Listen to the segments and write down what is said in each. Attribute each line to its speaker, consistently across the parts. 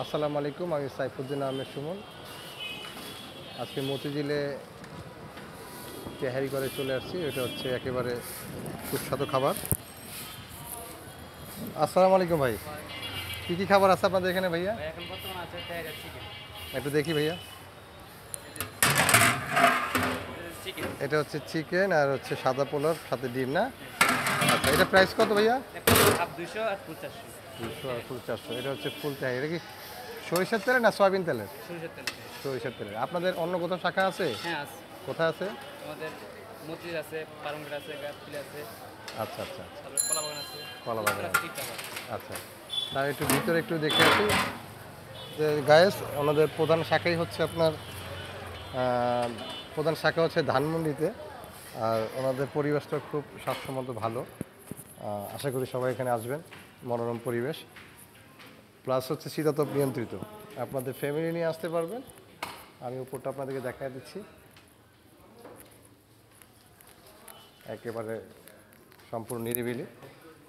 Speaker 1: আসসালামু আলাইকুম, আমি সাইফুদ্দিন আহমেদ সুমন। আজকে মতিঝিলে তেহারি করে চলে আসছি। এটা হচ্ছে একেবারে সুস্বাদু খাবার। আসসালামু আলাইকুম ভাই, কী কী খাবার আছে আপনাদের এখানে ভাইয়া?
Speaker 2: ভাই এখন বর্তমানে আছে তেহারি চিকেন।
Speaker 1: একটু দেখি ভাইয়া।
Speaker 2: চিকেন
Speaker 1: এটা হচ্ছে চিকেন আর হচ্ছে সাদা পোলাও সাথে ডিম না? আচ্ছা, এটা প্রাইস কত ভাইয়া?
Speaker 2: হাফ 200 আর ফুল 400।
Speaker 1: 200 আর ফুল 400। এটা হচ্ছে ফুল তেহারি। এটা কি সরিষার তেলের না সয়াবিন তেলের?
Speaker 2: সরিষার তেল।
Speaker 1: সরিষার তেলের। আপনাদের অন্য কোথাও শাখা আছে?
Speaker 2: হ্যাঁ আছে,
Speaker 1: কোথায় আছে?
Speaker 2: আমাদের মতিঝিল আছে, পারমগড় আছে, গাছতলি আছে,
Speaker 1: আচ্ছা আচ্ছা আচ্ছা,
Speaker 2: তারপরে কলাবাগান আছে,
Speaker 1: কলাবাগান
Speaker 2: আছে
Speaker 1: আছে।
Speaker 2: ঠিকঠাক আছে।
Speaker 1: আচ্ছা, তার একটু ভিতরে একটু দেখে আসি যে গায়েস ওনাদের প্রধান শাখাই হচ্ছে আপনার প্রধান শাখা হচ্ছে ধানমন্ডিতে। আর ওনাদের পরিবেশটা খুব স্বাস্থ্যসম্মত ভালো। আশা করি সবাই এখানে আসবেন। মনোরম পরিবেশ, প্লাস হচ্ছে শীতাতপ নিয়ন্ত্রিত। আপনাদের ফ্যামিলি নিয়ে আসতে পারবেন। আমি উপরটা আপনাদেরকে দেখাই দিচ্ছি। একেবারে সম্পূর্ণ নিরিবিলি।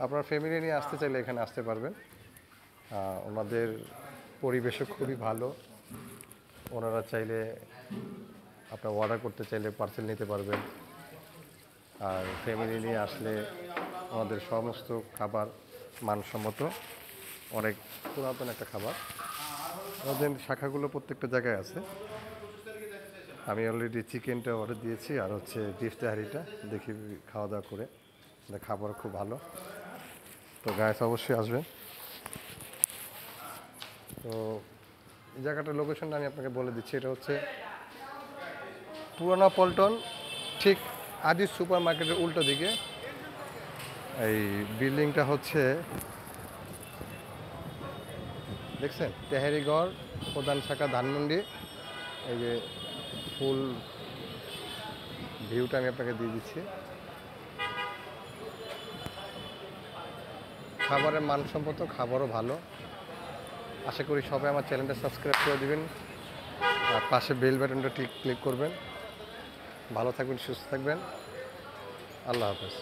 Speaker 1: আপনার ফ্যামিলি নিয়ে আসতে চাইলে এখানে আসতে পারবেন। ওনাদের পরিবেশও খুবই ভালো। ওনারা চাইলে আপনার অর্ডার করতে চাইলে পার্সেল নিতে পারবেন। আর ফ্যামিলি নিয়ে আসলে আমাদের সমস্ত খাবার মানসম্মত, অনেক পুরাতন একটা খাবার। আমাদের শাখাগুলো প্রত্যেকটা জায়গায় আছে। আমি অলরেডি চিকেনটা অর্ডার দিয়েছি আর হচ্ছে বিফ তেহারিটা দেখি খাওয়া দাওয়া করে। খাবার খুব ভালো। তো গায়েস অবশ্যই আসবেন। তো এই জায়গাটার লোকেশনটা আমি আপনাকে বলে দিচ্ছি। এটা হচ্ছে পুরানা পল্টন, ঠিক আজিজ সুপার মার্কেটের উল্টো দিকে। এই বিল্ডিংটা হচ্ছে দেখছেন, তেহারিগড় প্রধান শাখা ধানমন্ডি। এই যে ফুল ভিউটা আমি আপনাকে দিয়ে দিচ্ছি। খাবারের মানসম্মত, খাবারও ভালো। আশা করি সবাই আমার চ্যানেলটা সাবস্ক্রাইব করে দেবেন আর পাশে বেল বাটনটা ক্লিক করবেন। ভালো থাকবেন, সুস্থ থাকবেন। আল্লাহ হাফেজ।